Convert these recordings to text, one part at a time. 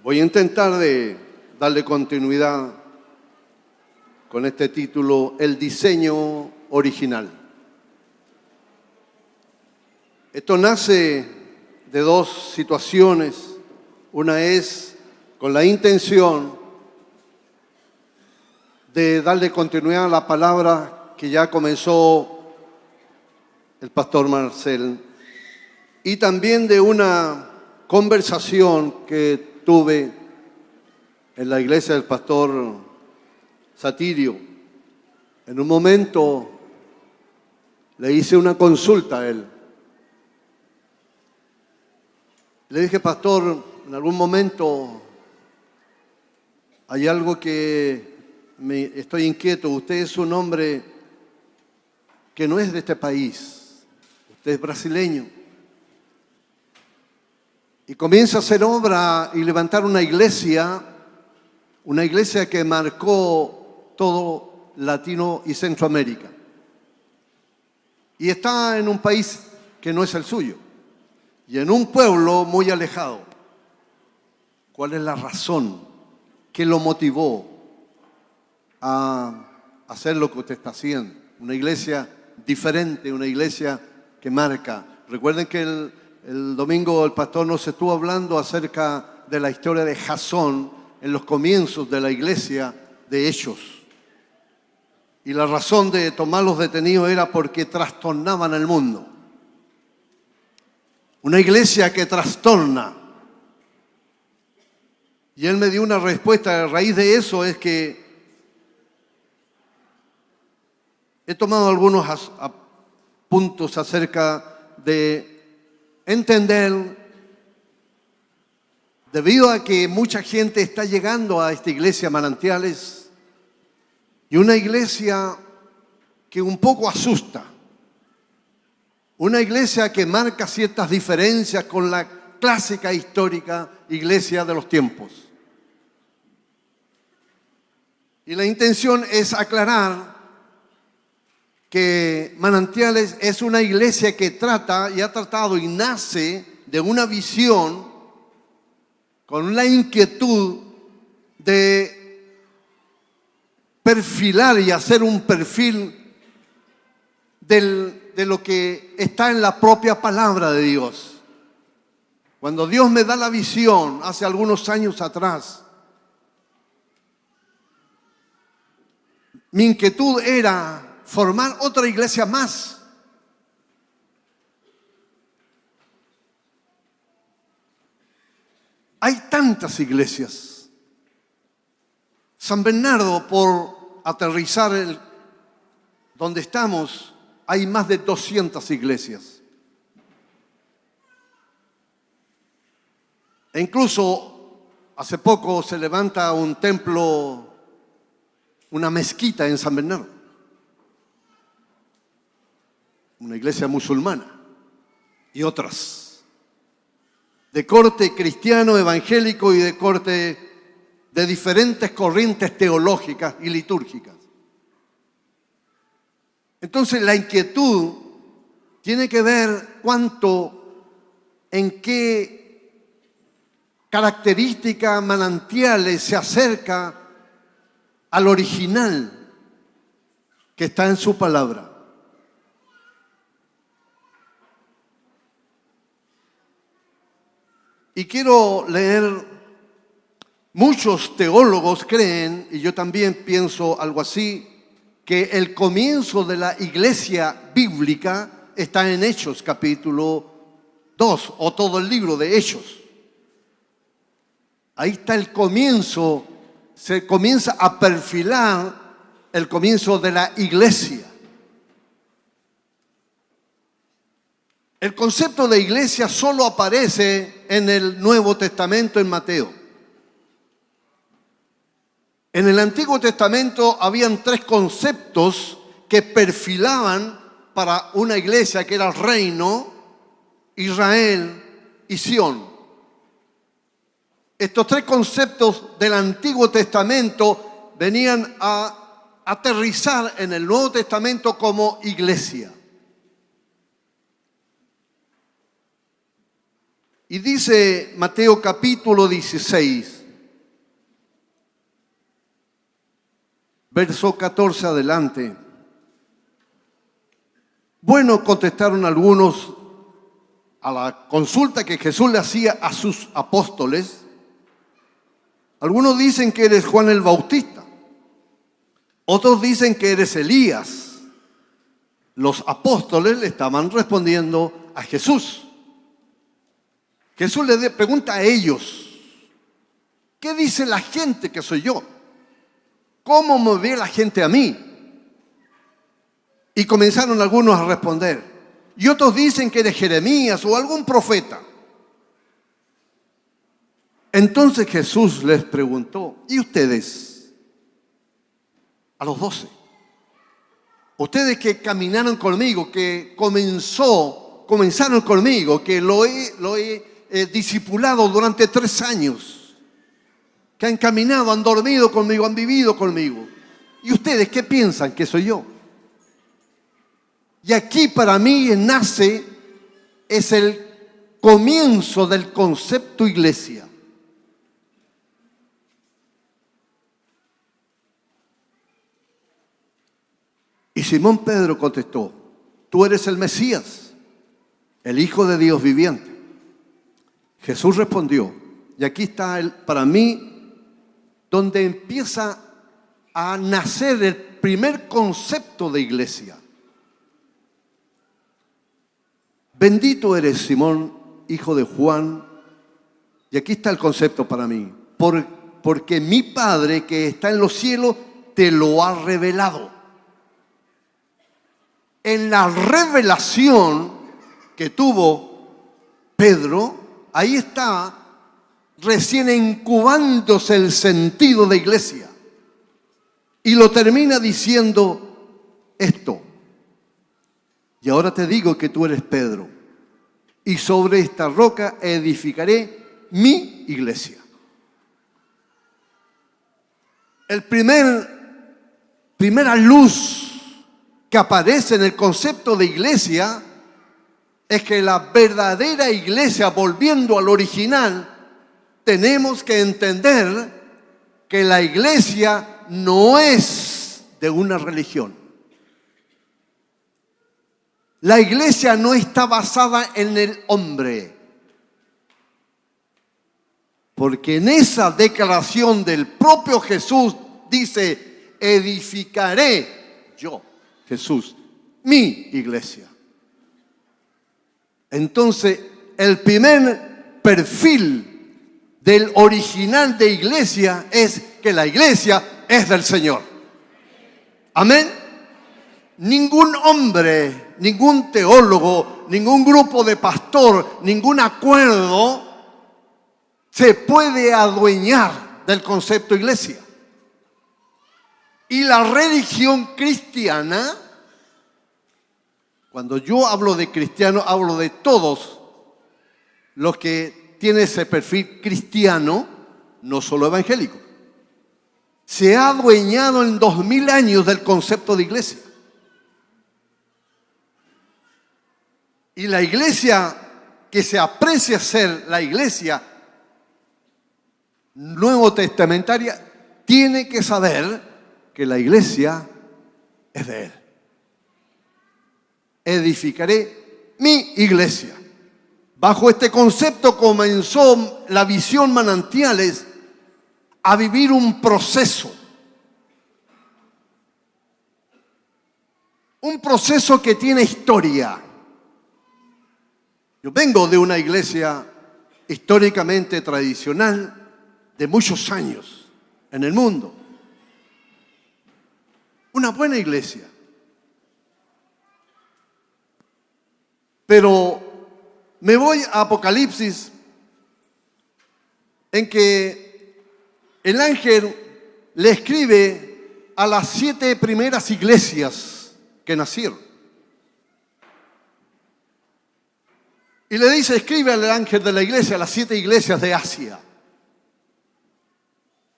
Voy a intentar de darle continuidad con este título, El diseño original. Esto nace de dos situaciones. Una es con la intención de darle continuidad a la palabra que ya comenzó el pastor Marcel, y también de una conversación que tuve en la iglesia del pastor Satirio. En un momento le hice una consulta a él. Le dije, pastor, en algún momento hay algo que estoy inquieto. Usted es un hombre que no es de este país, usted es brasileño. Y comienza a hacer obra y levantar una iglesia que marcó todo Latino y Centroamérica. Y está en un país que no es el suyo y en un pueblo muy alejado. ¿Cuál es la razón que lo motivó a hacer lo que usted está haciendo? Una iglesia diferente, una iglesia que marca. Recuerden que el domingo el pastor nos estuvo hablando acerca de la historia de Jasón en los comienzos de la iglesia de Hechos. Y la razón de tomarlos detenidos era porque trastornaban el mundo. Una iglesia que trastorna. Y él me dio una respuesta. A raíz de eso es que he tomado algunos puntos acerca de entender, debido a que mucha gente está llegando a esta iglesia Manantiales, y una iglesia que un poco asusta, una iglesia que marca ciertas diferencias con la clásica histórica iglesia de los tiempos. Y la intención es aclarar que Manantiales es una iglesia que trata y ha tratado y nace de una visión con la inquietud de perfilar y hacer un perfil de lo que está en la propia palabra de Dios. Cuando Dios me da la visión hace algunos años atrás, mi inquietud era formar otra iglesia más. Hay tantas iglesias. San Bernardo, por aterrizar donde estamos, hay más de 200 iglesias. E incluso hace poco se levanta un templo, una mezquita en San Bernardo. Una iglesia musulmana y otras de corte cristiano, evangélico y de corte de diferentes corrientes teológicas y litúrgicas. Entonces la inquietud tiene que ver en qué característica Manantiales se acerca al original que está en su palabra. Y quiero leer, muchos teólogos creen, y yo también pienso algo así, que el comienzo de la iglesia bíblica está en Hechos capítulo 2, o todo el libro de Hechos. Ahí está el comienzo, se comienza a perfilar el comienzo de la iglesia. El concepto de iglesia solo aparece en el Nuevo Testamento en Mateo. En el Antiguo Testamento habían tres conceptos que perfilaban para una iglesia, que era el reino, Israel y Sión. Estos tres conceptos del Antiguo Testamento venían a aterrizar en el Nuevo Testamento como iglesia. Y dice Mateo capítulo 16, verso 14 adelante. Bueno, contestaron algunos a la consulta que Jesús le hacía a sus apóstoles. Algunos dicen que eres Juan el Bautista, otros dicen que eres Elías. Los apóstoles le estaban respondiendo a Jesús. Jesús le pregunta a ellos, ¿qué dice la gente que soy yo? ¿Cómo me ve la gente a mí? Y comenzaron algunos a responder. Y otros dicen que eres Jeremías o algún profeta. Entonces Jesús les preguntó, ¿y ustedes? A los 12. Ustedes que caminaron conmigo, que comenzaron conmigo, que lo he discipulado durante 3 años, que han caminado, han dormido conmigo, han vivido conmigo. ¿Y ustedes qué piensan que soy yo? Y aquí para mí es el comienzo del concepto iglesia. Y Simón Pedro contestó, tú eres el Mesías, el Hijo de Dios viviente. Jesús respondió, y aquí está para mí donde empieza a nacer el primer concepto de iglesia. Bendito eres, Simón, hijo de Juan, y aquí está el concepto para mí, porque mi Padre que está en los cielos te lo ha revelado. En la revelación que tuvo Pedro, ahí está recién incubándose el sentido de iglesia. Y lo termina diciendo esto. Y ahora te digo que tú eres Pedro, y sobre esta roca edificaré mi iglesia. Primera luz que aparece en el concepto de iglesia es que la verdadera iglesia, volviendo al original, tenemos que entender que la iglesia no es de una religión. La iglesia no está basada en el hombre. Porque en esa declaración del propio Jesús dice, edificaré yo, Jesús, mi iglesia. Entonces, el primer perfil del original de iglesia es que la iglesia es del Señor. Amén. Ningún hombre, ningún teólogo, ningún grupo de pastor, ningún acuerdo se puede adueñar del concepto iglesia. Y la religión cristiana, cuando yo hablo de cristiano, hablo de todos los que tienen ese perfil cristiano, no solo evangélico. Se ha adueñado en 2000 años del concepto de iglesia. Y la iglesia que se aprecia ser la iglesia nuevo testamentaria tiene que saber que la iglesia es de Él. Edificaré mi iglesia. Bajo este concepto comenzó la visión Manantiales a vivir un proceso. Un proceso que tiene historia. Yo vengo de una iglesia históricamente tradicional de muchos años en el mundo. Una buena iglesia. Pero me voy a Apocalipsis, en que el ángel le escribe a las 7 primeras iglesias que nacieron. Y le dice, escribe al ángel de la iglesia a las 7 iglesias de Asia.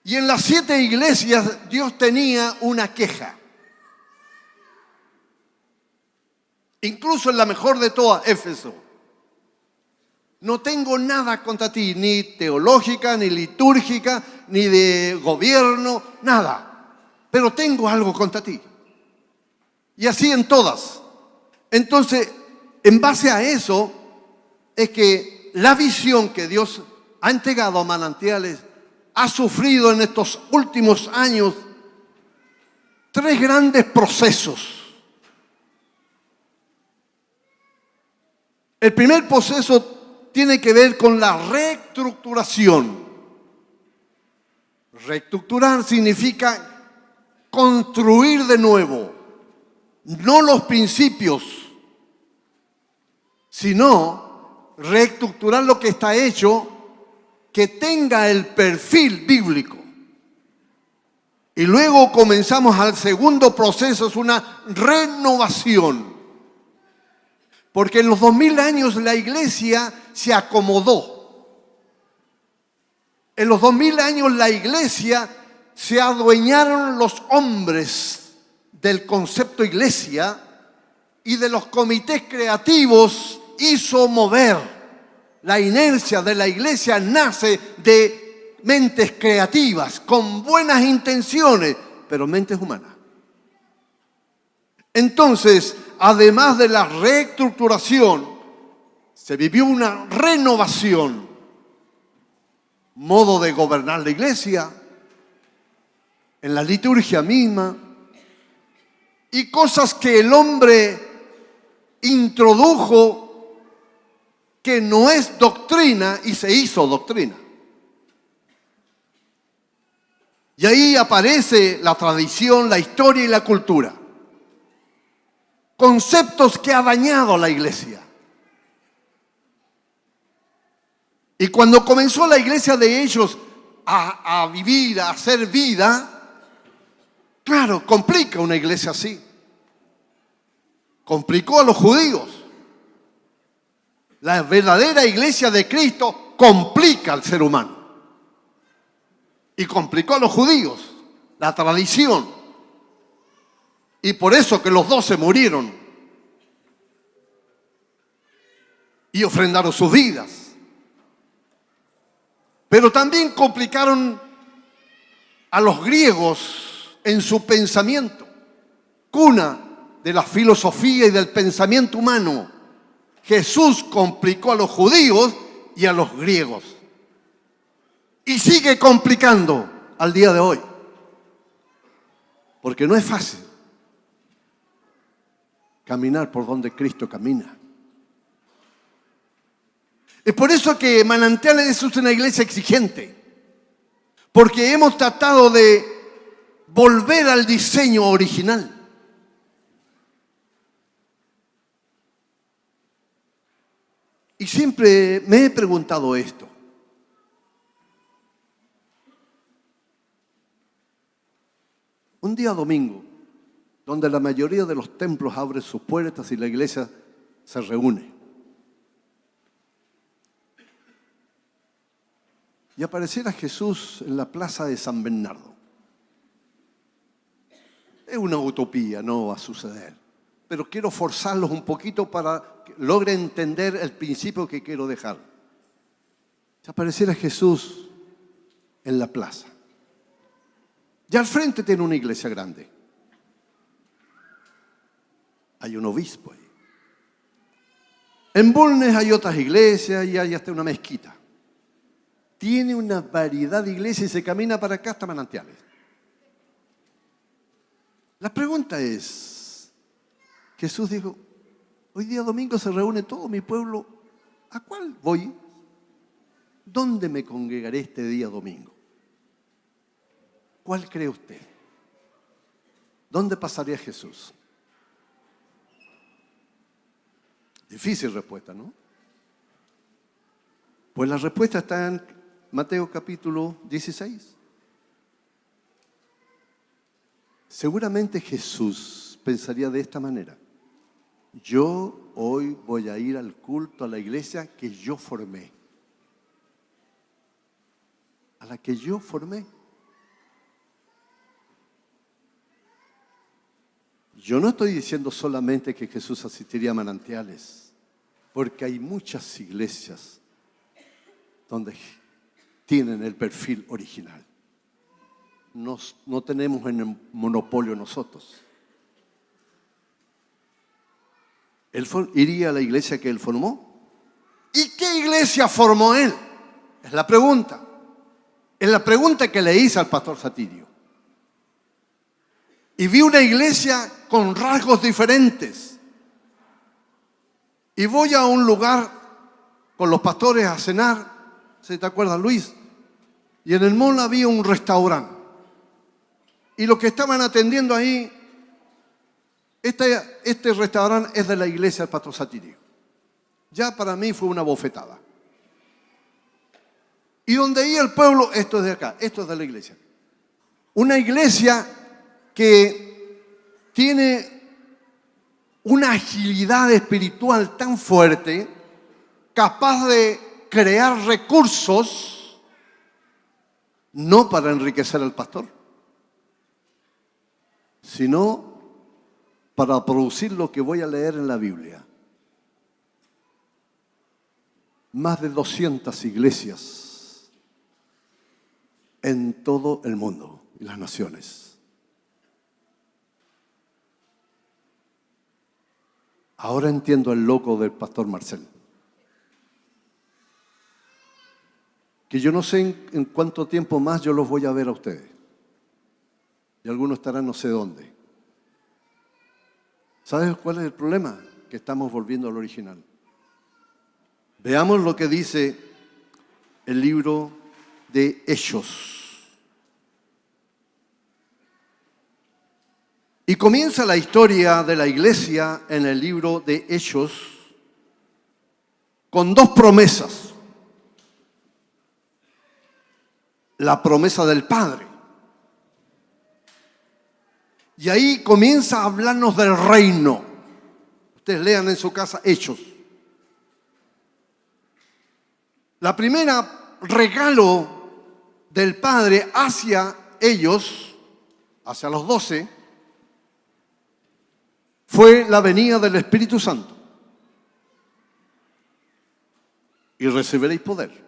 Y en las 7 iglesias Dios tenía una queja. Incluso en la mejor de todas, Éfeso. No tengo nada contra ti, ni teológica, ni litúrgica, ni de gobierno, nada. Pero tengo algo contra ti. Y así en todas. Entonces, en base a eso, es que la visión que Dios ha entregado a Manantiales ha sufrido en estos últimos años 3 grandes procesos. El primer proceso tiene que ver con la reestructuración. Reestructurar significa construir de nuevo, no los principios, sino reestructurar lo que está hecho que tenga el perfil bíblico. Y luego comenzamos al segundo proceso, es una renovación. Porque en los 2000 años la iglesia se acomodó. En los 2000 años la iglesia se adueñaron los hombres del concepto iglesia y de los comités creativos hizo mover. La inercia de la iglesia nace de mentes creativas, con buenas intenciones, pero mentes humanas. Entonces, además de la reestructuración, se vivió una renovación, modo de gobernar la iglesia, en la liturgia misma, y cosas que el hombre introdujo que no es doctrina y se hizo doctrina. Y ahí aparece la tradición, la historia y la cultura. Conceptos que ha dañado a la iglesia. Y cuando comenzó la iglesia de ellos a vivir, a hacer vida, claro, complica una iglesia así. Complicó a los judíos. La verdadera iglesia de Cristo complica al ser humano. Y complicó a los judíos, la tradición. Y por eso que los 12 murieron. Y ofrendaron sus vidas. Pero también complicaron a los griegos en su pensamiento. Cuna de la filosofía y del pensamiento humano. Jesús complicó a los judíos y a los griegos. Y sigue complicando al día de hoy. Porque no es fácil caminar por donde Cristo camina. Es por eso que Manantiales es una iglesia exigente. Porque hemos tratado de volver al diseño original. Y siempre me he preguntado esto. Un día domingo, donde la mayoría de los templos abren sus puertas y la iglesia se reúne. Y apareciera Jesús en la plaza de San Bernardo. Es una utopía, no va a suceder. Pero quiero forzarlos un poquito para que logren entender el principio que quiero dejar. Si apareciera Jesús en la plaza. Y al frente tiene una iglesia grande. Hay un obispo ahí. En Bulnes hay otras iglesias y hay hasta una mezquita. Tiene una variedad de iglesias y se camina para acá hasta Manantiales. La pregunta es, Jesús dijo, hoy día domingo se reúne todo mi pueblo, ¿a cuál voy? ¿Dónde me congregaré este día domingo? ¿Cuál cree usted? ¿Dónde pasaría Jesús? Difícil respuesta, ¿no? Pues la respuesta está en Mateo capítulo 16. Seguramente Jesús pensaría de esta manera. Yo hoy voy a ir al culto a la iglesia que yo formé. A la que yo formé. Yo no estoy diciendo solamente que Jesús asistiría a Manantiales, porque hay muchas iglesias donde tienen el perfil original. No tenemos el monopolio nosotros. Él iría a la iglesia que él formó. ¿Y qué iglesia formó él? Es la pregunta. Es la pregunta que le hice al pastor Satirio. Y vi una iglesia con rasgos diferentes. Y voy a un lugar con los pastores a cenar. ¿Se te acuerdas, Luis? Y en el mall había un restaurante. Y los que estaban atendiendo ahí, este restaurante es de la iglesia del pastor Satirio. Ya para mí fue una bofetada. Y donde iba el pueblo, esto es de acá, esto es de la iglesia. Una iglesia que tiene una agilidad espiritual tan fuerte, capaz de crear recursos, no para enriquecer al pastor, sino para producir lo que voy a leer en la Biblia. Más de 200 iglesias en todo el mundo y las naciones. Ahora entiendo el loco del pastor Marcel. Que yo no sé en cuánto tiempo más yo los voy a ver a ustedes. Y algunos estarán no sé dónde. ¿Sabes cuál es el problema? Que estamos volviendo al original. Veamos lo que dice el libro de Hechos. Y comienza la historia de la iglesia en el libro de Hechos con dos promesas. La promesa del Padre. Y ahí comienza a hablarnos del reino. Ustedes lean en su casa Hechos. La primera regalo del Padre hacia ellos, hacia los 12, fue la venida del Espíritu Santo. Y recibiréis poder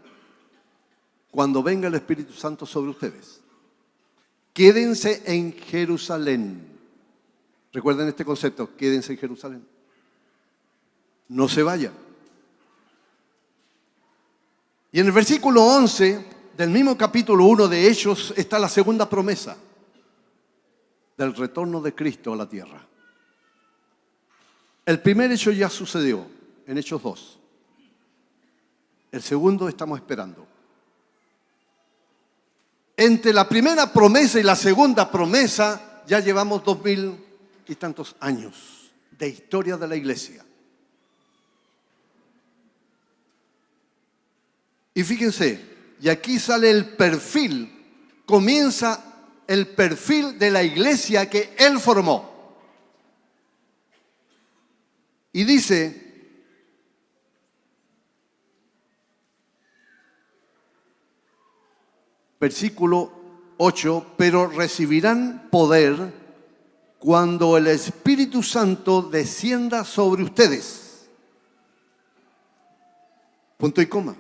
cuando venga el Espíritu Santo sobre ustedes. Quédense en Jerusalén. Recuerden este concepto, quédense en Jerusalén. No se vayan. Y en el versículo 11 del mismo capítulo 1 de Hechos está la segunda promesa del retorno de Cristo a la tierra. El primer hecho ya sucedió en Hechos 2. El segundo estamos esperando. Entre la primera promesa y la segunda promesa ya llevamos 2000 y tantos años de historia de la iglesia. Y fíjense, y aquí sale el perfil, comienza el perfil de la iglesia que él formó. Y dice, versículo 8, pero recibirán poder cuando el Espíritu Santo descienda sobre ustedes. Punto y coma.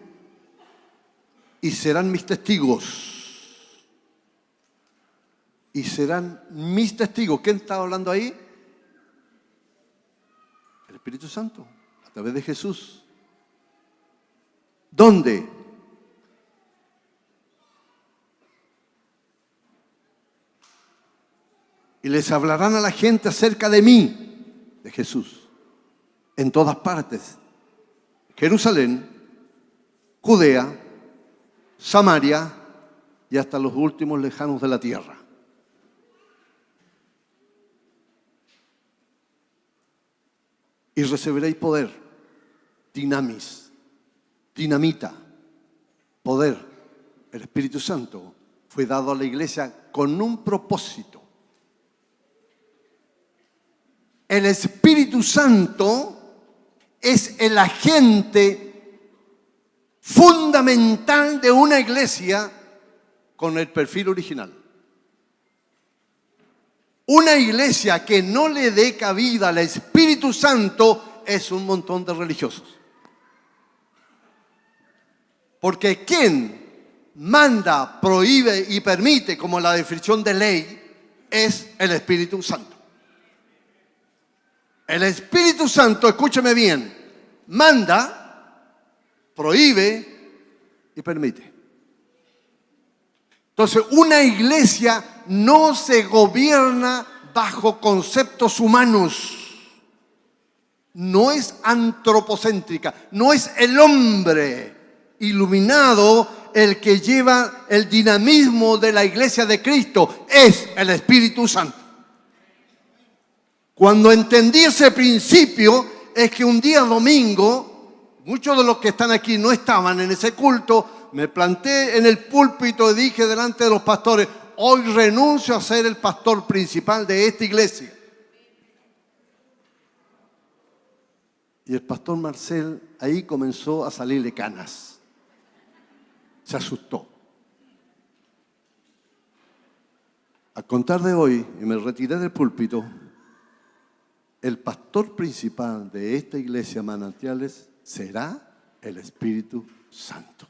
Y serán mis testigos. Y serán mis testigos. ¿Quién está hablando ahí? El Espíritu Santo, a través de Jesús. ¿Dónde? Y les hablarán a la gente acerca de mí, de Jesús, en todas partes. Jerusalén, Judea, Samaria y hasta los últimos lejanos de la tierra. Y recibiréis poder, dinamita, poder. El Espíritu Santo fue dado a la iglesia con un propósito. El Espíritu Santo es el agente fundamental de una iglesia con el perfil original. Una iglesia que no le dé cabida al Espíritu Santo es un montón de religiosos. Porque quien manda, prohíbe y permite, como la definición de ley, es el Espíritu Santo. El Espíritu Santo, escúcheme bien, manda, prohíbe y permite. Entonces, una iglesia no se gobierna bajo conceptos humanos. No es antropocéntrica, no es el hombre iluminado el que lleva el dinamismo de la iglesia de Cristo, es el Espíritu Santo. Cuando entendí ese principio, es que un día domingo, muchos de los que están aquí no estaban en ese culto, me planté en el púlpito y dije delante de los pastores, hoy renuncio a ser el pastor principal de esta iglesia. Y el pastor Marcel ahí comenzó a salirle canas. Se asustó. A contar de hoy, y me retiré del púlpito, el pastor principal de esta iglesia Manantiales será el Espíritu Santo.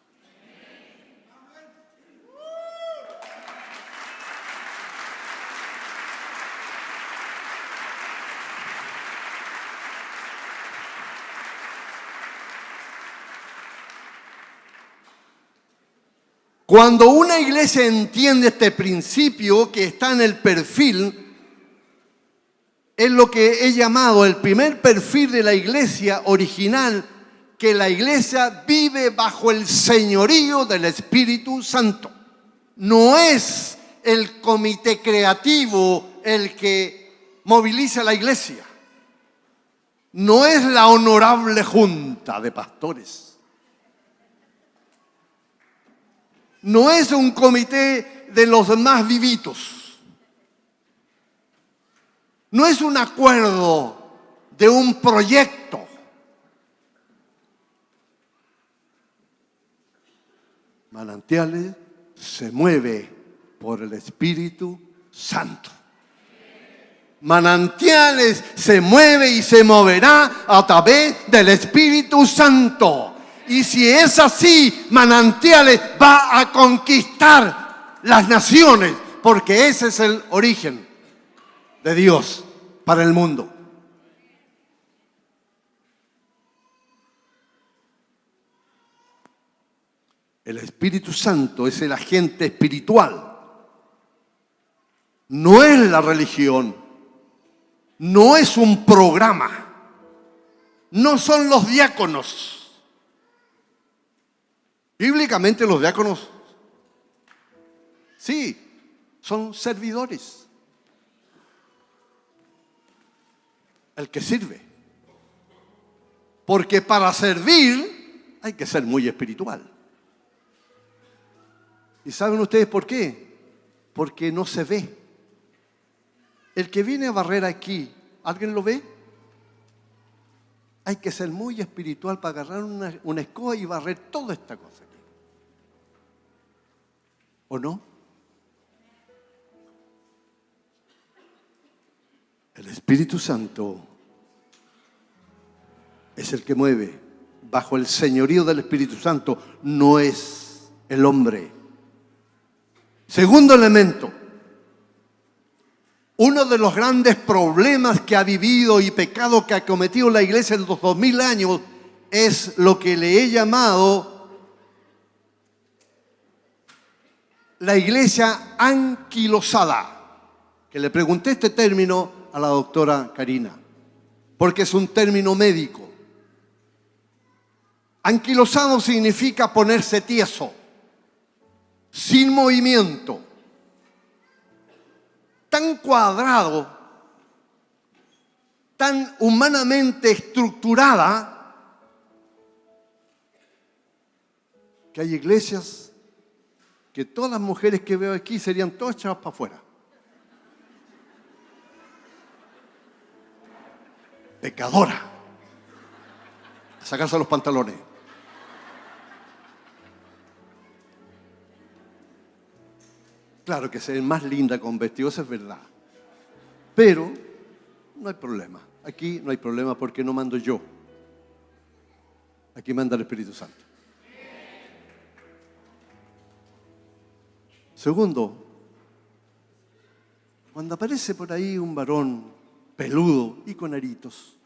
Cuando una iglesia entiende este principio que está en el perfil, es lo que he llamado el primer perfil de la iglesia original, que la iglesia vive bajo el señorío del Espíritu Santo. No es el comité creativo el que moviliza la iglesia. No es la honorable junta de pastores. No es un comité de los más vivitos. No es un acuerdo de un proyecto. Manantiales se mueve por el Espíritu Santo. Manantiales se mueve y se moverá a través del Espíritu Santo. Y si es así, Manantiales va a conquistar las naciones, porque ese es el origen de Dios para el mundo. El Espíritu Santo es el agente espiritual. No es la religión. No es un programa. No son los diáconos. Bíblicamente los diáconos, sí, son servidores. El que sirve. Porque para servir hay que ser muy espiritual. ¿Y saben ustedes por qué? Porque no se ve. El que viene a barrer aquí, ¿alguien lo ve? Hay que ser muy espiritual para agarrar una escoba y barrer toda esta cosa aquí. ¿O no? El Espíritu Santo es el que mueve. Bajo el señorío del Espíritu Santo no es el hombre. Segundo elemento. Uno de los grandes problemas que ha vivido y pecado que ha cometido la iglesia en los 2000 años es lo que le he llamado la iglesia anquilosada. Que le pregunté este término a la doctora Karina, porque es un término médico. Anquilosado significa ponerse tieso, sin movimiento, tan cuadrado, tan humanamente estructurada, que hay iglesias que todas las mujeres que veo aquí serían todas echadas para afuera. Pecadora. A sacarse los pantalones. Claro que ser más linda con vestidos es verdad. Pero no hay problema. Aquí no hay problema porque no mando yo. Aquí manda el Espíritu Santo. Segundo, cuando aparece por ahí un varón peludo y con aritos,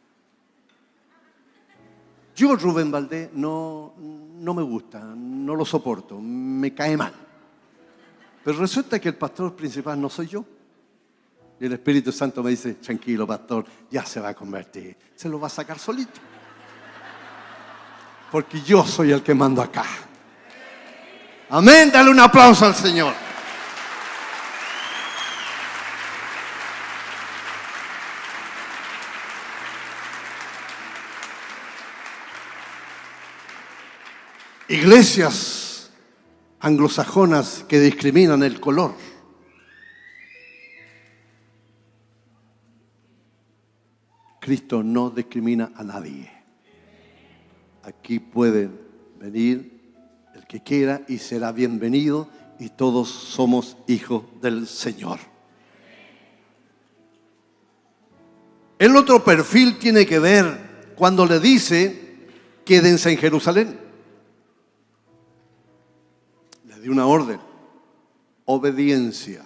yo, Rubén Valdés, no me gusta, no lo soporto, me cae mal. Pero resulta que el pastor principal no soy yo. Y el Espíritu Santo me dice, tranquilo, pastor, ya se va a convertir. Se lo va a sacar solito. Porque yo soy el que mando acá. Amén, dale un aplauso al Señor. Iglesias anglosajonas que discriminan el color. Cristo no discrimina a nadie. Aquí puede venir el que quiera y será bienvenido, y todos somos hijos del Señor. El otro perfil tiene que ver cuando le dice, quédense en Jerusalén. Le dio una orden, obediencia.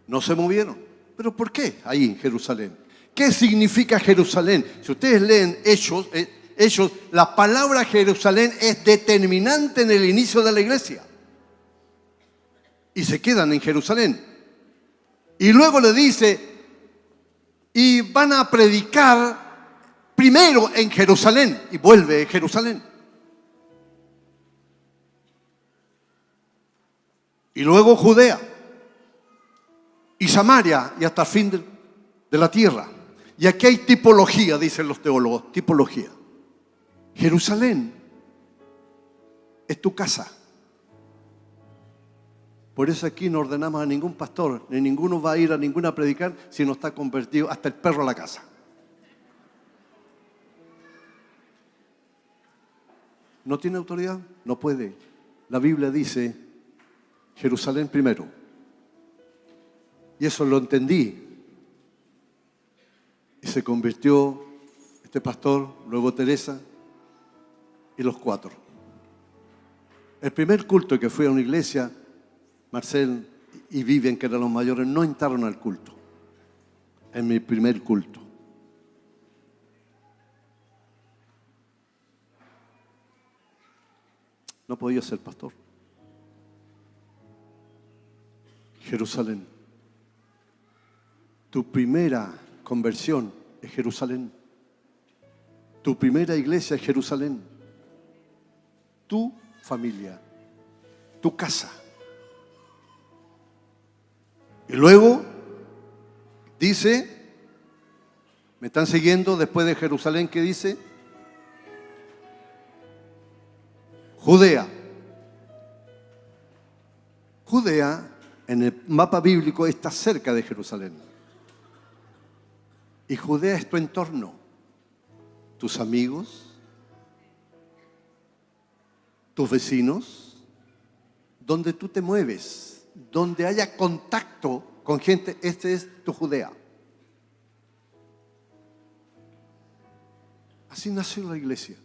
No se movieron. ¿Pero por qué ahí en Jerusalén? ¿Qué significa Jerusalén? Si ustedes leen Hechos, la palabra Jerusalén es determinante en el inicio de la iglesia. Y se quedan en Jerusalén. Y luego le dice, y van a predicar primero en Jerusalén. Y vuelve a Jerusalén. Y luego Judea. Y Samaria, y hasta el fin de la tierra. Y aquí hay tipología, dicen los teólogos, tipología. Jerusalén es tu casa. Por eso aquí no ordenamos a ningún pastor, ni ninguno va a ir a ninguna predicar si no está convertido hasta el perro a la casa. ¿No tiene autoridad? No puede. La Biblia dice Jerusalén primero. Y eso lo entendí. Y se convirtió este pastor, luego Teresa y los 4. El primer culto que fui a una iglesia, Marcel y Vivian, que eran los mayores, no entraron al culto. En mi primer culto. No podía ser pastor. Jerusalén. Tu primera conversión es Jerusalén. Tu primera iglesia es Jerusalén. Tu familia. Tu casa. Y luego dice, ¿me están siguiendo después de Jerusalén? ¿Qué dice? Judea. Judea, en el mapa bíblico, está cerca de Jerusalén. Y Judea es tu entorno, tus amigos, tus vecinos, donde tú te mueves, donde haya contacto con gente, este es tu Judea. Así nació la iglesia.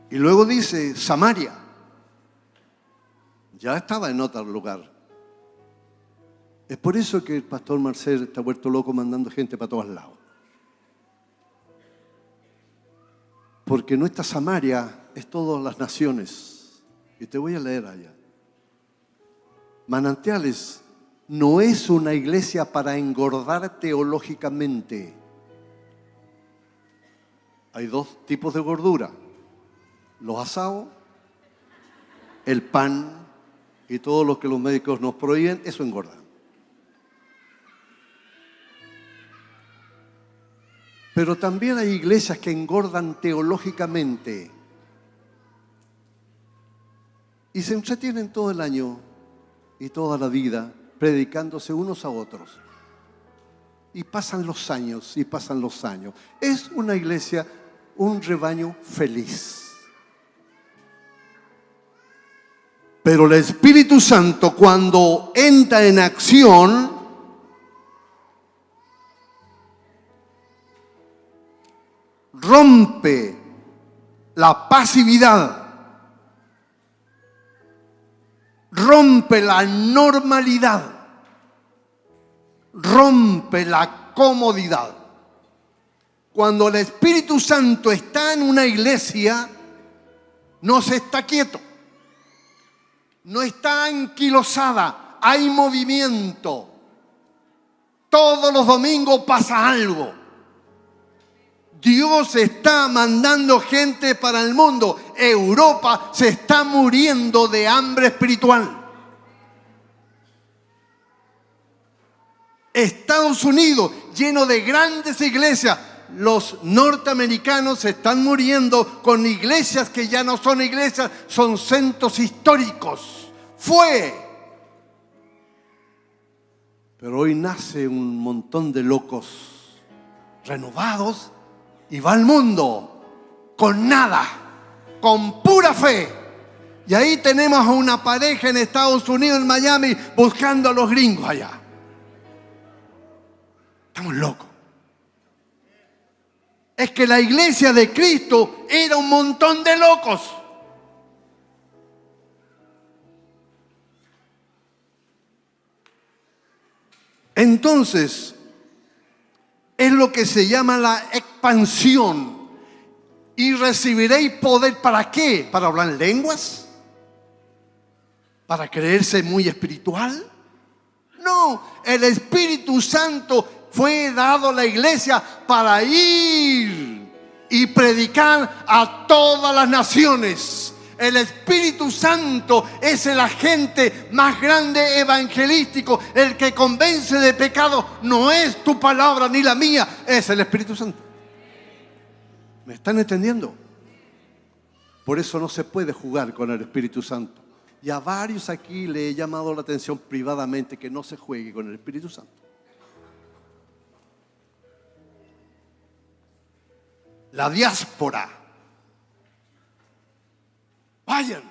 Y luego dice Samaria. Ya estaba en otro lugar. Es por eso que el pastor Marcel está vuelto loco mandando gente para todos lados. Porque nuestra Samaria es todas las naciones. Y te voy a leer allá. Manantiales no es una iglesia para engordar teológicamente. Hay 2 tipos de gordura. Los asados, el pan y todo lo que los médicos nos prohíben, eso engorda. Pero también hay iglesias que engordan teológicamente y se entretienen todo el año y toda la vida predicándose unos a otros. Y pasan los años y pasan los años. Es una iglesia, un rebaño feliz. Pero el Espíritu Santo, cuando entra en acción, rompe la pasividad rompe la normalidad, rompe la comodidad. Cuando el Espíritu Santo está en una iglesia, no se está quieto, no está anquilosada, hay movimiento. Todos los domingos pasa algo. Dios está mandando gente para el mundo. Europa se está muriendo de hambre espiritual. Estados Unidos, lleno de grandes iglesias. Los norteamericanos se están muriendo con iglesias que ya no son iglesias, son centros históricos. Pero hoy nace un montón de locos renovados y va al mundo con nada, con pura fe. Y ahí tenemos a una pareja en Estados Unidos, en Miami, buscando a los gringos allá. Estamos locos. Es que la iglesia de Cristo era un montón de locos. Entonces, es lo que se llama la expansión. Y recibiréis poder, ¿para qué? ¿Para hablar lenguas? ¿Para creerse muy espiritual? No, el Espíritu Santo fue dado a la iglesia para ir y predicar a todas las naciones. El Espíritu Santo es el agente más grande evangelístico. El que convence de pecado no es tu palabra ni la mía, es el Espíritu Santo. ¿Me están entendiendo? Por eso no se puede jugar con el Espíritu Santo. Y a varios aquí le he llamado la atención privadamente que no se juegue con el Espíritu Santo. La diáspora. Vayan.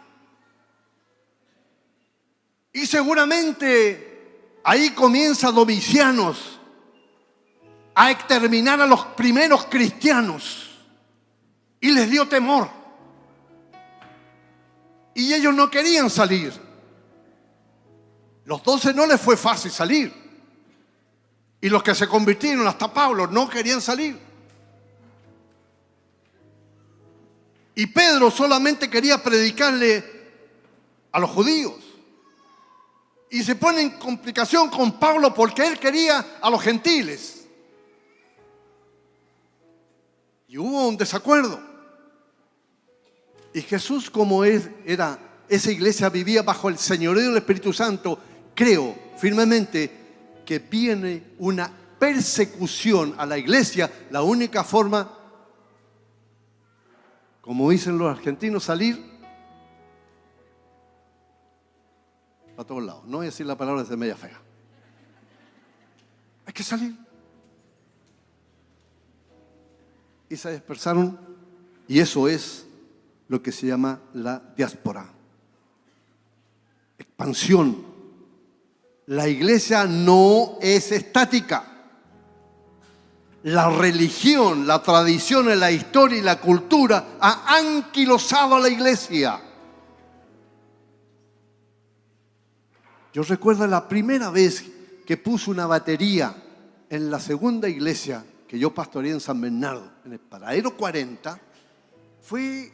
Y seguramente ahí comienza Domicianos a exterminar a los primeros cristianos. Y les dio temor. Y ellos no querían salir. Los 12 no les fue fácil salir. Y los que se convirtieron, hasta Pablo, no querían salir. Y Pedro solamente quería predicarle a los judíos. Y se pone en complicación con Pablo porque él quería a los gentiles. Y hubo un desacuerdo. Y Jesús, como era, esa iglesia vivía bajo el señorío del Espíritu Santo, creo firmemente que viene una persecución a la iglesia. La única forma, como dicen los argentinos, salir a todos lados. No voy a decir la palabra de media fea. Hay que salir. Y se dispersaron, y eso es lo que se llama la diáspora. Expansión. La iglesia no es estática. La religión, la tradición, la historia y la cultura ha anquilosado a la iglesia. Yo recuerdo la primera vez que puse una batería en la segunda iglesia que yo pastoreé en San Bernardo, en el Paradero 40, fue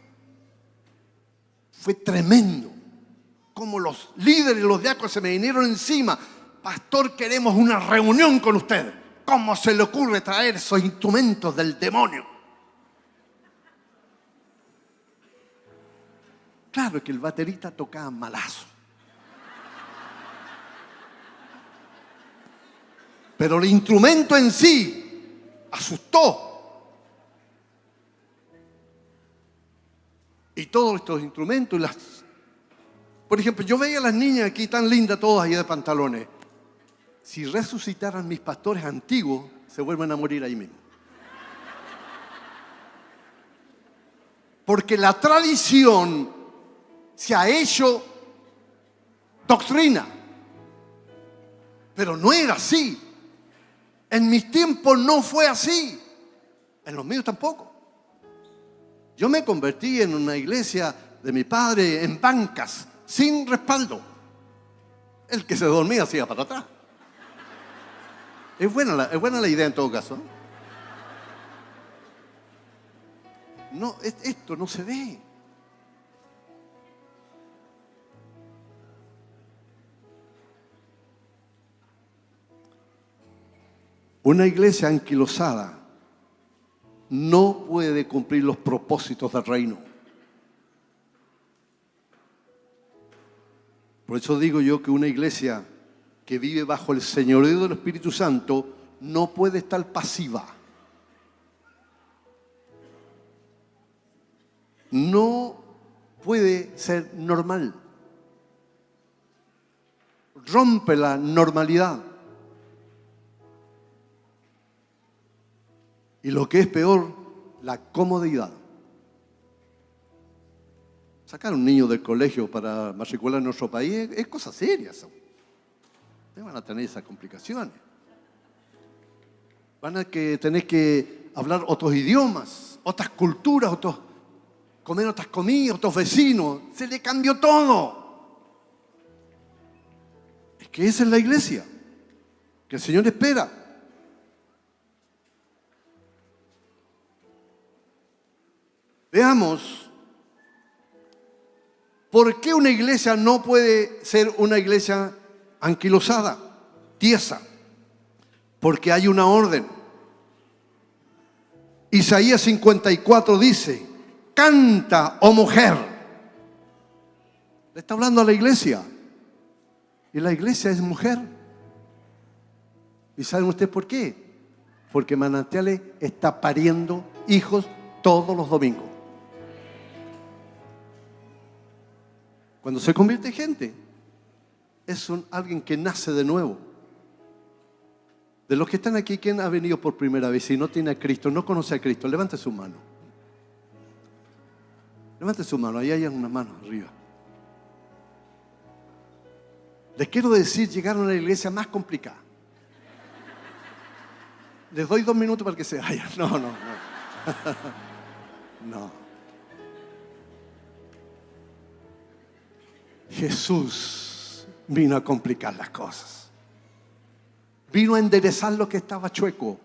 tremendo. Como los líderes y los diáconos se me vinieron encima. Pastor, queremos una reunión con usted. ¿Cómo se le ocurre traer esos instrumentos del demonio? Claro que el baterista tocaba malazo. Pero el instrumento en sí asustó. Y todos estos instrumentos, por ejemplo, yo veía a las niñas aquí tan lindas todas ahí de pantalones. Si resucitaran mis pastores antiguos, se vuelven a morir ahí mismo. Porque la tradición se ha hecho doctrina. Pero no era así. En mis tiempos no fue así. En los míos tampoco. Yo me convertí en una iglesia de mi padre en bancas, sin respaldo. El que se dormía se iba para atrás. Es buena la idea en todo caso. No, esto no se ve. Una iglesia anquilosada no puede cumplir los propósitos del reino. Por eso digo yo que una iglesia que vive bajo el señorío del Espíritu Santo no puede estar pasiva. No puede ser normal. Rompe la normalidad. Y lo que es peor, la comodidad. Sacar a un niño del colegio para matricular en nuestro país es cosa seria. No van a tener esas complicaciones. Van a tener que hablar otros idiomas, otras culturas, comer otras comidas, otros vecinos. Se le cambió todo. Es que esa es la iglesia que el Señor espera. Veamos, ¿por qué una iglesia no puede ser una iglesia anquilosada, tiesa? Porque hay una orden. Isaías 54 dice, canta, oh mujer. Le está hablando a la iglesia. Y la iglesia es mujer. ¿Y saben ustedes por qué? Porque Manantiales está pariendo hijos todos los domingos. Cuando se convierte gente, es alguien que nace de nuevo. De los que están aquí, ¿quién ha venido por primera vez y no tiene a Cristo, no conoce a Cristo? Levante su mano. Levante su mano, ahí hay una mano arriba. Les quiero decir, llegaron a la iglesia más complicada. Les doy 2 minutos para que se vayan. No. No. Jesús vino a complicar las cosas. Vino a enderezar lo que estaba chueco.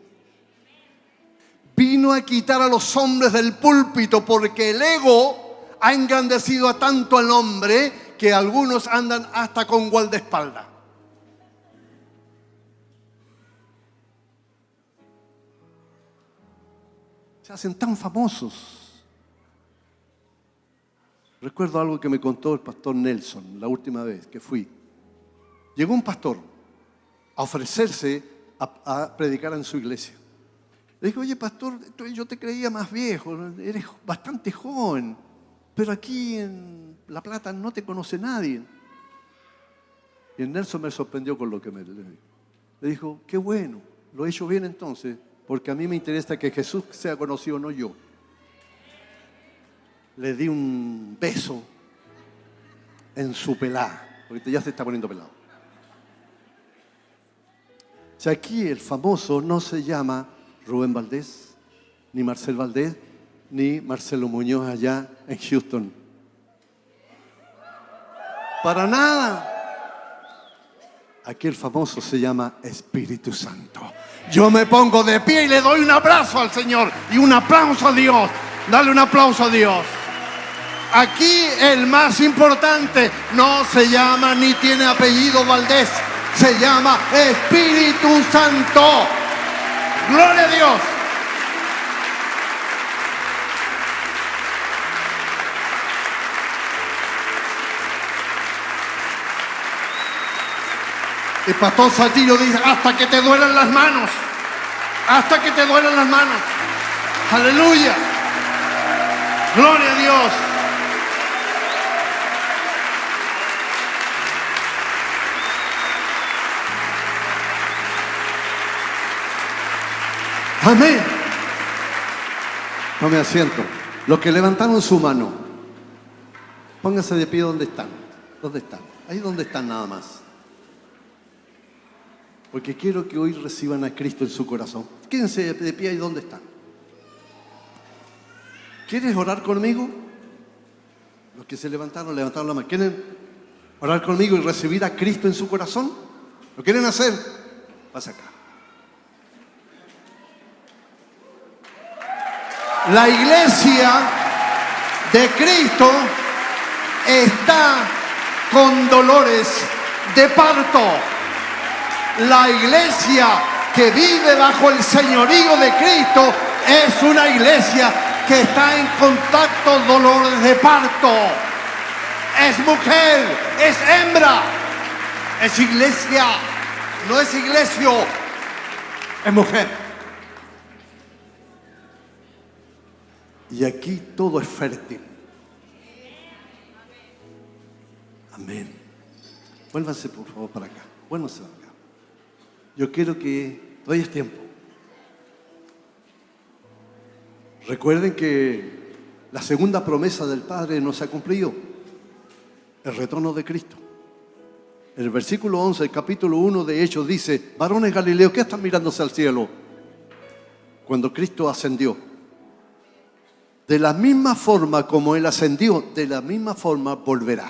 Vino a quitar a los hombres del púlpito porque el ego ha engrandecido a tanto al hombre que algunos andan hasta con guardaespaldas. Se hacen tan famosos. Recuerdo algo que me contó el pastor Nelson la última vez que fui. Llegó un pastor a ofrecerse a predicar en su iglesia. Le dije, oye pastor, yo te creía más viejo, eres bastante joven, pero aquí en La Plata no te conoce nadie. Y el Nelson me sorprendió con lo que le dijo. Le dijo, qué bueno, lo he hecho bien entonces, porque a mí me interesa que Jesús sea conocido, no yo. Le di un beso en su pelá, porque ya se está poniendo pelado. O sea, aquí el famoso no se llama Rubén Valdés, ni Marcel Valdés, ni Marcelo Muñoz allá en Houston. Para nada. Aquí el famoso se llama Espíritu Santo. Yo me pongo de pie y le doy un abrazo al Señor y un aplauso a Dios. Dale un aplauso a Dios. Aquí el más importante no se llama ni tiene apellido Valdés, se llama Espíritu Santo. Gloria a Dios. El pastor Satillo dice, hasta que te duelan las manos. Hasta que te duelan las manos. Aleluya. Gloria a Dios. Amén. Tome asiento. Los que levantaron su mano, pónganse de pie donde están. ¿Dónde están? Ahí donde están nada más. Porque quiero que hoy reciban a Cristo en su corazón. Quédense de pie ahí donde están. ¿Quieres orar conmigo? Los que se levantaron la mano. orar conmigo y recibir a Cristo en su corazón? ¿Lo quieren hacer? Pasa acá. La iglesia de Cristo está con dolores de parto. La iglesia que vive bajo el señorío de Cristo es una iglesia que está en contacto dolores de parto. Es mujer, es hembra, es iglesia, no es iglesio, es mujer. Y aquí todo es fértil. Amén. Vuélvanse por favor para acá. Vuélvanse para acá. Yo quiero que todavía es tiempo. Recuerden que la segunda promesa del Padre no se ha cumplido. El retorno de Cristo. El versículo 11 del capítulo 1 de Hechos dice: varones Galileos, ¿qué están mirándose al cielo? Cuando Cristo ascendió. De la misma forma como Él ascendió, de la misma forma volverá.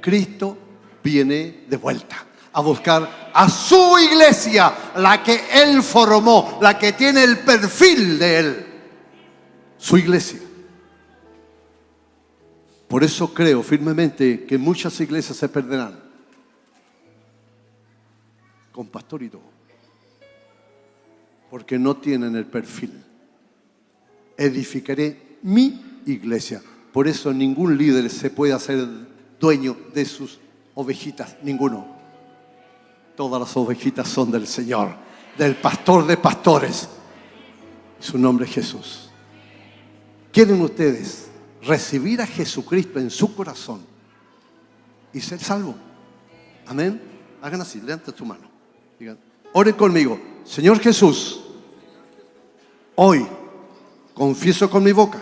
Cristo viene de vuelta a buscar a su iglesia, la que Él formó, la que tiene el perfil de Él. Su iglesia. Por eso creo firmemente que muchas iglesias se perderán. Con pastor y todo. Porque no tienen el perfil. Edificaré mi iglesia. Por eso ningún líder se puede hacer dueño de sus ovejitas. Ninguno. Todas las ovejitas son del Señor, del pastor de pastores. Su nombre es Jesús. ¿Quieren ustedes recibir a Jesucristo en su corazón y ser salvos? Amén. Hagan así, levanten su mano. Digan, oren conmigo. Señor Jesús, hoy confieso con mi boca,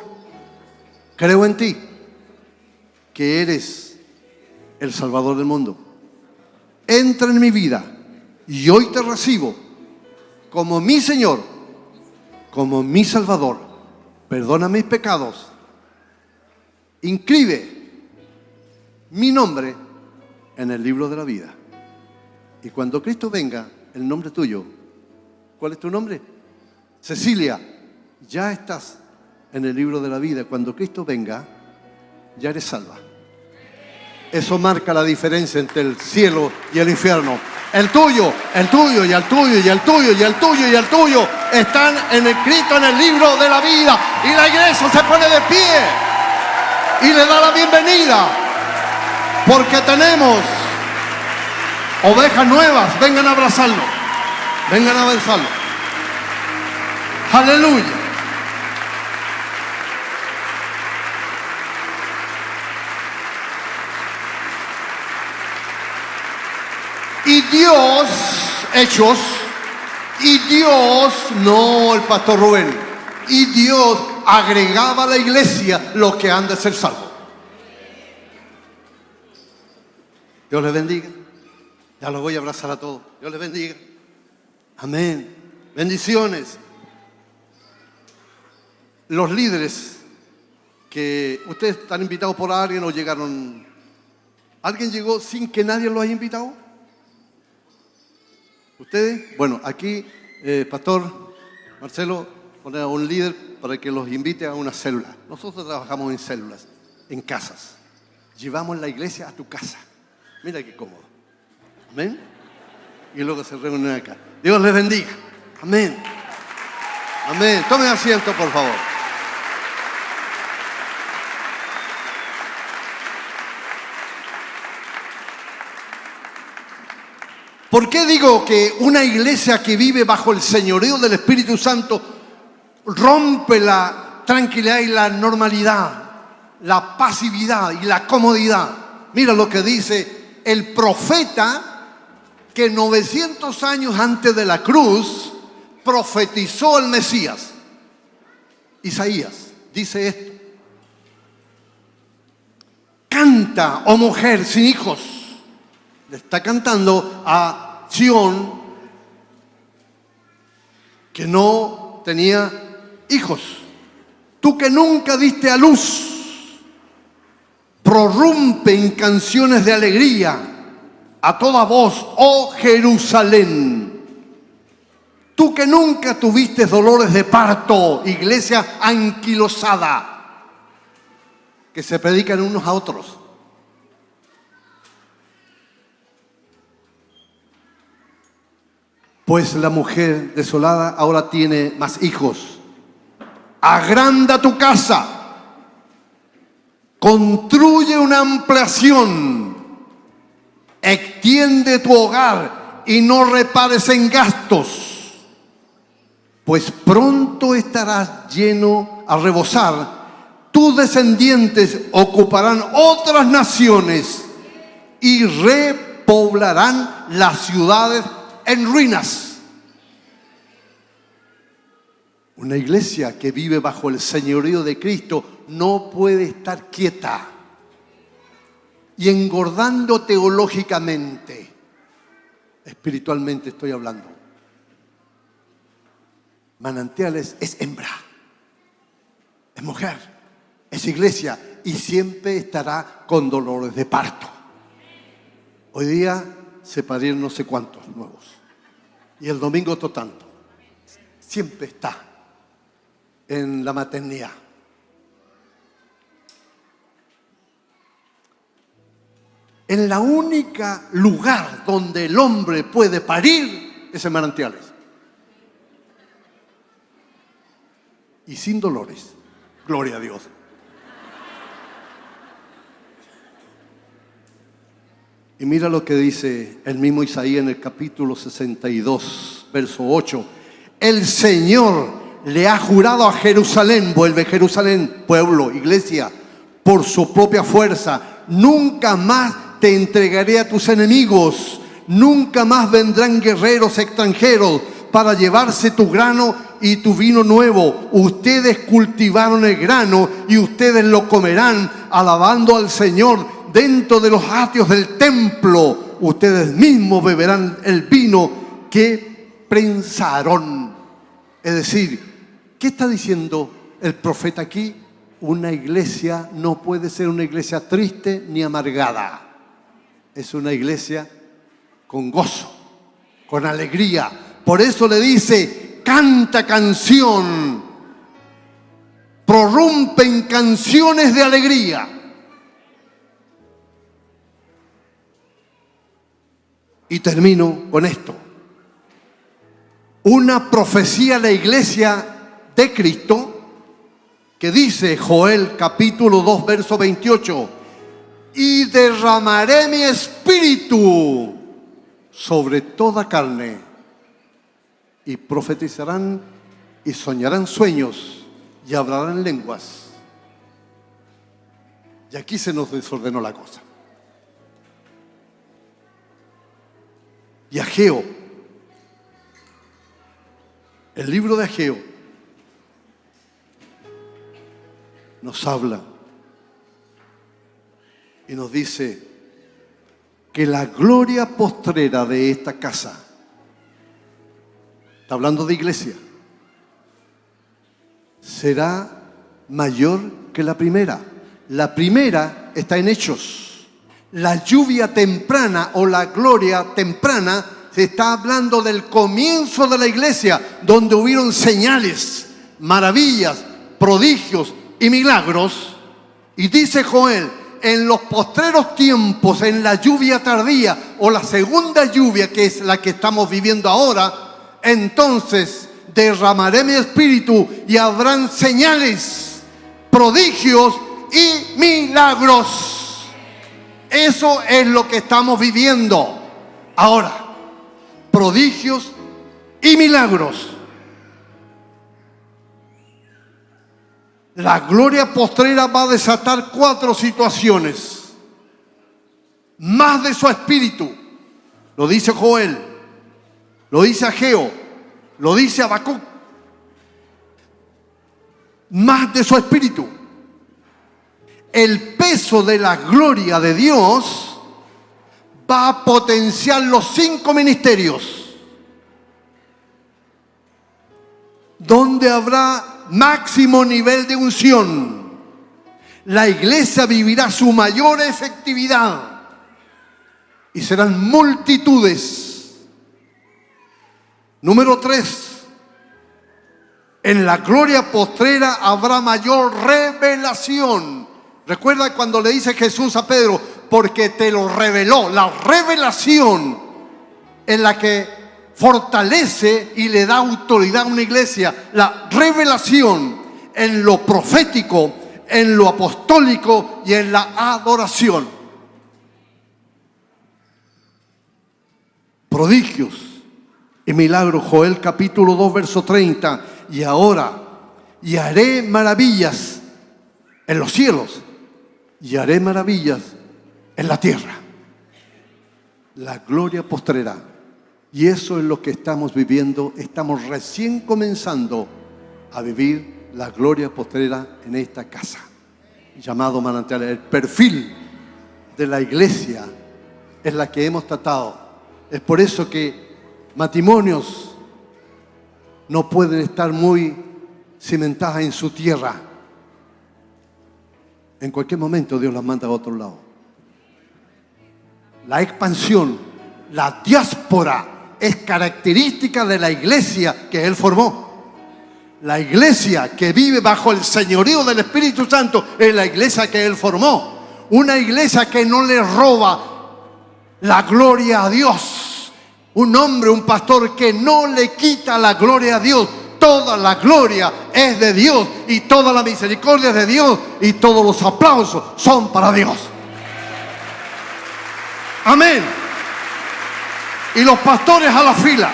creo en ti, que eres el Salvador del mundo. Entra en mi vida y hoy te recibo como mi Señor, como mi Salvador. Perdona mis pecados. Inscribe mi nombre en el libro de la vida. Y cuando Cristo venga, el nombre tuyo, ¿cuál es tu nombre? Cecilia, ya estás en el libro de la vida. Cuando Cristo venga, ya eres salva. Eso marca la diferencia entre el cielo y el infierno. El tuyo, el tuyo y el tuyo y el tuyo y el tuyo y el tuyo están escritos en el libro de la vida. Y la iglesia se pone de pie y le da la bienvenida. Porque tenemos ovejas nuevas. Vengan a abrazarlo. Vengan a abrazarlo. Aleluya. Y Dios, Hechos, y Dios, no el pastor Rubén, y Dios agregaba a la iglesia los que han de ser salvos. Dios les bendiga. Ya los voy a abrazar a todos. Dios les bendiga. Amén. Bendiciones. Los líderes que ustedes están invitados por alguien o llegaron. ¿Alguien llegó sin que nadie los haya invitado? ¿Ustedes? Bueno, aquí, Pastor Marcelo, pone a un líder para que los invite a una célula. Nosotros trabajamos en células, en casas. Llevamos la iglesia a tu casa. Mira qué cómodo. Amén. Y luego se reúnen acá. Dios les bendiga. Amén. Amén. Tomen asiento, por favor. ¿Por qué digo que una iglesia que vive bajo el señorío del Espíritu Santo rompe la tranquilidad y la normalidad, la pasividad y la comodidad? Mira lo que dice el profeta que 900 años antes de la cruz profetizó el Mesías. Isaías dice esto: canta, oh mujer sin hijos. Le está cantando a Sión, que no tenía hijos. Tú que nunca diste a luz, prorrumpe prorrumpe en canciones de alegría a toda voz, oh Jerusalén. Tú que nunca tuviste dolores de parto, iglesia anquilosada, que se predican unos a otros. Pues la mujer desolada ahora tiene más hijos. Agranda tu casa, construye una ampliación, extiende tu hogar y no repares en gastos, pues pronto estarás lleno a rebosar. Tus descendientes ocuparán otras naciones y repoblarán las ciudades en ruinas. Una iglesia que vive bajo el señorío de Cristo no puede estar quieta y engordando teológicamente. Espiritualmente estoy hablando. Manantiales es hembra, es mujer, es iglesia y siempre estará con dolores de parto. Hoy día se parieron no sé cuántos nuevos y el domingo otro tanto. Siempre está en la maternidad. En la única lugar donde el hombre puede parir es en Manantiales. Y sin dolores. Gloria a Dios. Y mira lo que dice el mismo Isaías en el capítulo 62, verso 8. El Señor le ha jurado a Jerusalén, vuelve Jerusalén, pueblo, iglesia, por su propia fuerza: nunca más te entregaré a tus enemigos, nunca más vendrán guerreros extranjeros para llevarse tu grano y tu vino nuevo. Ustedes cultivaron el grano y ustedes lo comerán, alabando al Señor dentro de los atrios del templo. Ustedes mismos beberán el vino que prensaron. Es decir, ¿qué está diciendo el profeta aquí? Una iglesia no puede ser una iglesia triste ni amargada. Es una iglesia con gozo, con alegría. Por eso le dice: canta canción, prorrumpe en canciones de alegría. Y termino con esto. Una profecía a la iglesia de Cristo que dice Joel capítulo 2 verso 28: y derramaré mi espíritu sobre toda carne, y profetizarán y soñarán sueños y hablarán lenguas. Y aquí se nos desordenó la cosa. Y Ageo, el libro de Ageo, nos habla y nos dice que la gloria postrera de esta casa, está hablando de iglesia, será mayor que la primera. La primera está en Hechos. La lluvia temprana o la gloria temprana se está hablando del comienzo de la iglesia, donde hubieron señales, maravillas, prodigios y milagros. Y dice Joel: en los postreros tiempos, en la lluvia tardía o la segunda lluvia, que es la que estamos viviendo ahora, entonces derramaré mi espíritu y habrán señales, prodigios y milagros. Eso es lo que estamos viviendo ahora. Prodigios y milagros. La gloria postrera va a desatar 4 situaciones. Más de su espíritu. Lo dice Joel, lo dice Ageo, lo dice Habacuc. Más de su espíritu. El peso de la gloria de Dios va a potenciar los 5 ministerios, donde habrá máximo nivel de unción. La iglesia vivirá su mayor efectividad y serán multitudes. Número 3. En la gloria postrera habrá mayor revelación. Recuerda cuando le dice Jesús a Pedro, porque te lo reveló. La revelación es la que fortalece y le da autoridad a una iglesia. La revelación en lo profético, en lo apostólico y en la adoración. Prodigios y milagros. Joel capítulo 2 verso 30. Y ahora, y haré maravillas en los cielos, y haré maravillas en la tierra. La gloria postrera. Y eso es lo que estamos viviendo. Estamos recién comenzando a vivir la gloria postrera en esta casa, llamado Manantial. El perfil de la iglesia es la que hemos tratado. Es por eso que matrimonios no pueden estar muy cimentadas en su tierra. En cualquier momento Dios las manda a otro lado. La expansión, la diáspora es característica de la iglesia que Él formó. La iglesia que vive bajo el señorío del Espíritu Santo es la iglesia que Él formó. Una iglesia que no le roba la gloria a Dios. Un hombre, un pastor que no le quita la gloria a Dios. Toda la gloria es de Dios y toda la misericordia es de Dios y todos los aplausos son para Dios. Amén. Y los pastores a la fila.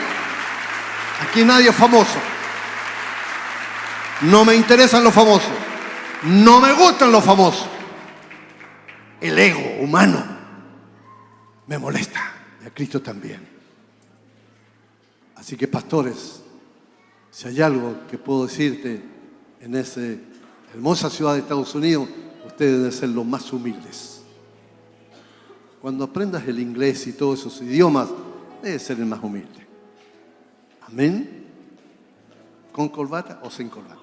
Aquí nadie es famoso. No me interesan los famosos. No me gustan los famosos. El ego humano me molesta. Y a Cristo también. Así que pastores, si hay algo que puedo decirte en esa hermosa ciudad de Estados Unidos, ustedes deben ser los más humildes. Cuando aprendas el inglés y todos esos idiomas, debes ser el más humilde. Amén. ¿Con corbata o sin corbata?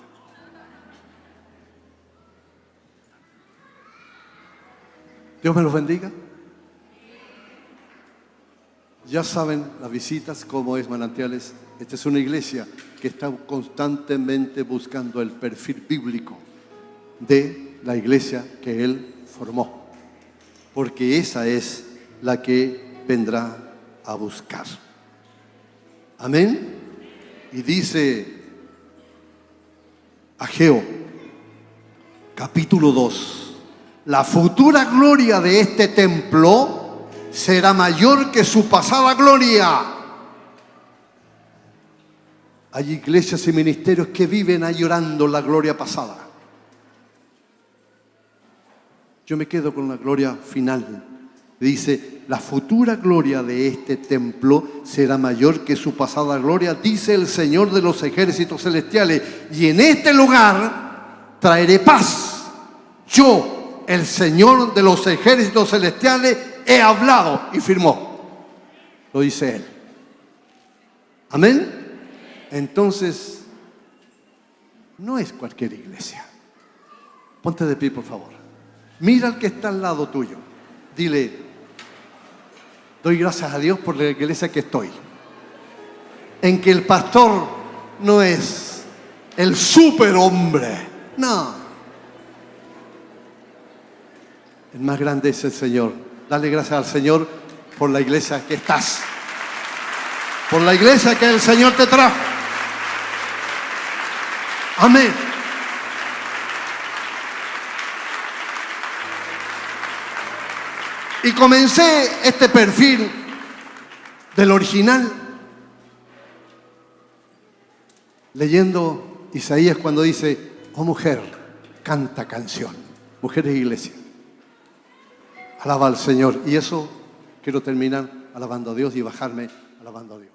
Dios me los bendiga. Ya saben las visitas, cómo es Manantiales. Esta es una iglesia que está constantemente buscando el perfil bíblico de la iglesia que Él formó. Porque esa es la que vendrá a buscar. Amén. Y dice Ageo, capítulo 2, la futura gloria de este templo será mayor que su pasada gloria. Hay iglesias y ministerios que viven añorando la gloria pasada. Yo me quedo con la gloria final. Dice, la futura gloria de este templo será mayor que su pasada gloria, dice el Señor de los ejércitos celestiales. Y en este lugar traeré paz. Yo, el Señor de los ejércitos celestiales, he hablado y firmó. Lo dice Él. Amén. Entonces, no es cualquier iglesia. Ponte de pie, por favor. Mira al que está al lado tuyo. Dile, doy gracias a Dios por la iglesia que estoy. En que el pastor no es el superhombre. No. El más grande es el Señor. Dale gracias al Señor por la iglesia que estás. Por la iglesia que el Señor te trajo. Amén. Y comencé este perfil del original leyendo Isaías cuando dice, oh mujer, canta canción. Mujeres de iglesia. Alaba al Señor. Y eso quiero terminar alabando a Dios y bajarme alabando a Dios.